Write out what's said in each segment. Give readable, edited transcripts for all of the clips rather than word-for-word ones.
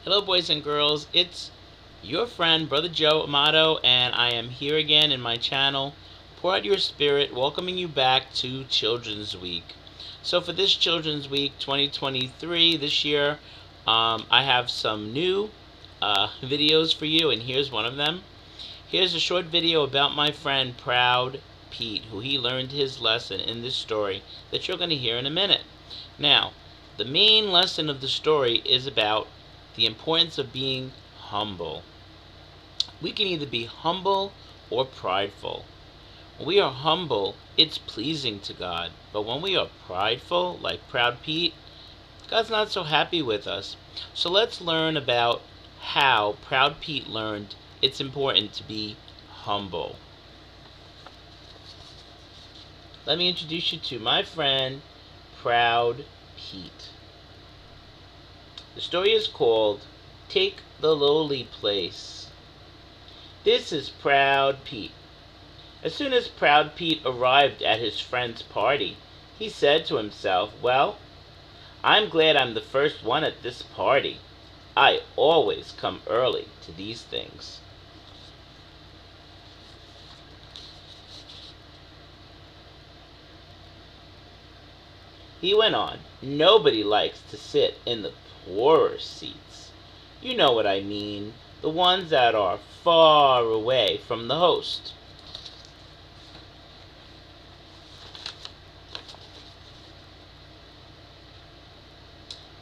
Hello, boys and girls. It's your friend, Brother Joe Amato, and I am here again in my channel, Pour Out Your Spirit, welcoming you back to Children's Week. So for this Children's Week 2023, this year, I have some new videos for you, and here's one of them. Here's a short video about my friend Proud Pete, who he learned his lesson in this story that you're going to hear in a minute. Now, the main lesson of the story is about the importance of being humble. We can either be humble or prideful. When we are humble, it's pleasing to God. But when we are prideful, like Proud Pete, God's not so happy with us. So let's learn about how Proud Pete learned it's important to be humble. Let me introduce you to my friend, Proud Pete. The story is called Take the Lowly Place. This is Proud Pete. As soon as Proud Pete arrived at his friend's party, he said to himself, "Well, I'm glad I'm the first one at this party. I always come early to these things." He went on, "Nobody likes to sit in the poorer seats. You know what I mean, the ones that are far away from the host."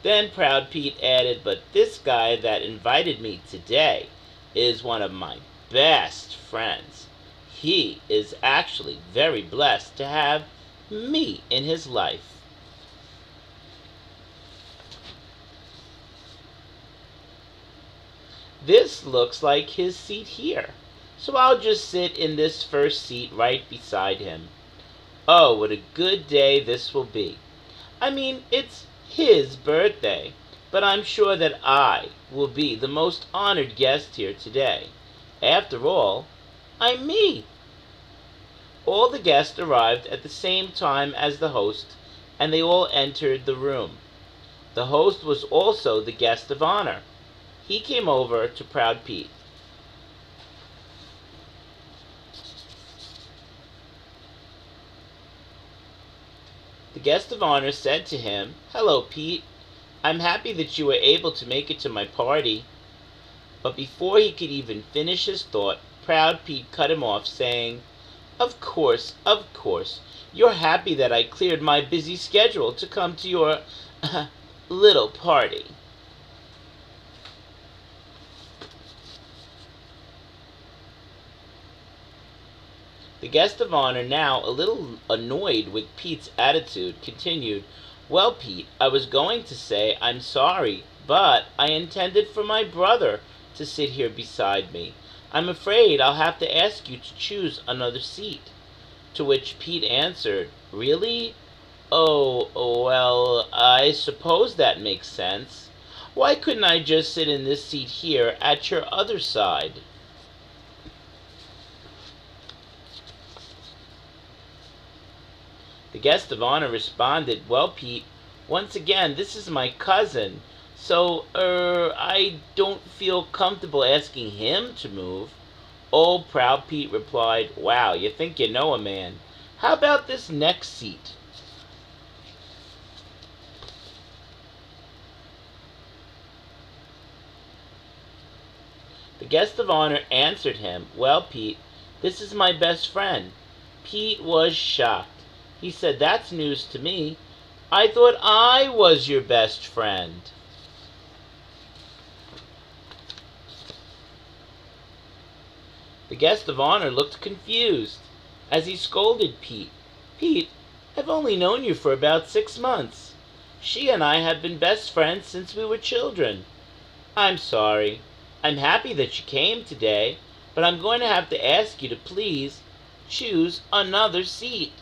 Then Proud Pete added, "But this guy that invited me today is one of my best friends. He is actually very blessed to have me in his life." This looks like his seat here, so I'll just sit in this first seat right beside him. Oh, what a good day this will be. I mean, it's his birthday, but I'm sure that I will be the most honored guest here today. After all, I'm me. All the guests arrived at the same time as the host, and they all entered the room. The host was also the guest of honor. He came over to Proud Pete. The guest of honor said to him, "Hello, Pete. I'm happy that you were able to make it to my party." But before he could even finish his thought, Proud Pete cut him off, saying, of course, you're happy that I cleared my busy schedule to come to your little party." The guest of honor, now a little annoyed with Pete's attitude, continued, "Well, Pete, I was going to say I'm sorry, but I intended for my brother to sit here beside me. I'm afraid I'll have to ask you to choose another seat." To which Pete answered, "Really? Oh, well, I suppose that makes sense. Why couldn't I just sit in this seat here at your other side?" The guest of honor responded, "Well, Pete, once again, this is my cousin, so, I don't feel comfortable asking him to move." Old Proud Pete replied, "Wow, you think you know a man. How about this next seat?" The guest of honor answered him, "Well, Pete, this is my best friend." Pete was shocked. He said, "That's news to me. I thought I was your best friend." The guest of honor looked confused as he scolded Pete. "Pete, I've only known you for about 6 months. She and I have been best friends since we were children. I'm sorry. I'm happy that you came today, but I'm going to have to ask you to please choose another seat."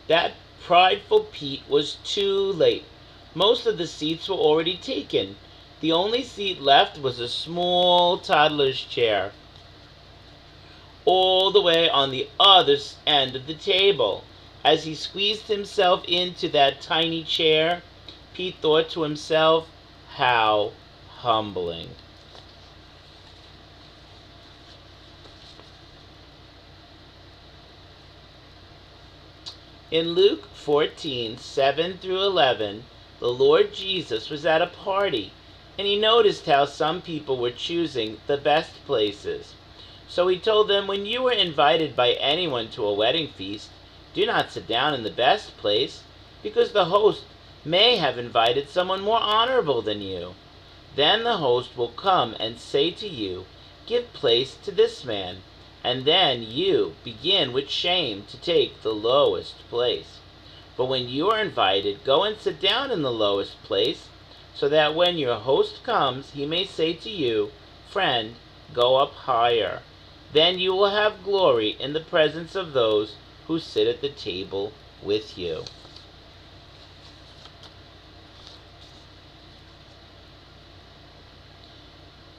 That prideful Pete was too late. Most of the seats were already taken. The only seat left was a small toddler's chair. all the way on the other end of the table. As he squeezed himself into that tiny chair, Pete thought to himself, how humbling. In Luke 14:7 through 11, the Lord Jesus was at a party, and he noticed how some people were choosing the best places. So he told them, when you are invited by anyone to a wedding feast, do not sit down in the best place, because the host may have invited someone more honorable than you. Then the host will come and say to you, give place to this man, and then you begin with shame to take the lowest place. But when you are invited, go and sit down in the lowest place, so that when your host comes, he may say to you, friend, go up higher. Then you will have glory in the presence of those who sit at the table with you.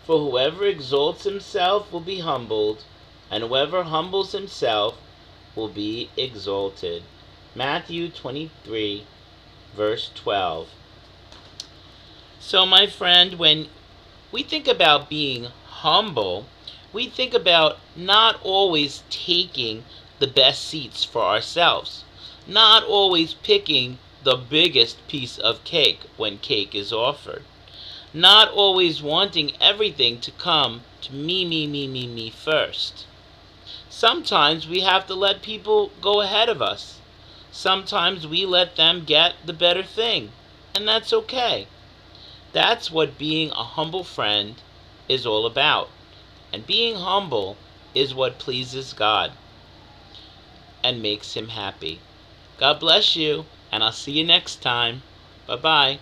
For whoever exalts himself will be humbled, and whoever humbles himself will be exalted. Matthew 23, verse 12. So, my friend, when we think about being humble, we think about not always taking the best seats for ourselves, not always picking the biggest piece of cake when cake is offered, not always wanting everything to come to me first. Sometimes we have to let people go ahead of us. Sometimes we let them get the better thing, and that's okay. That's what being a humble friend is all about. And being humble is what pleases God and makes him happy. God bless you, and I'll see you next time. Bye-bye.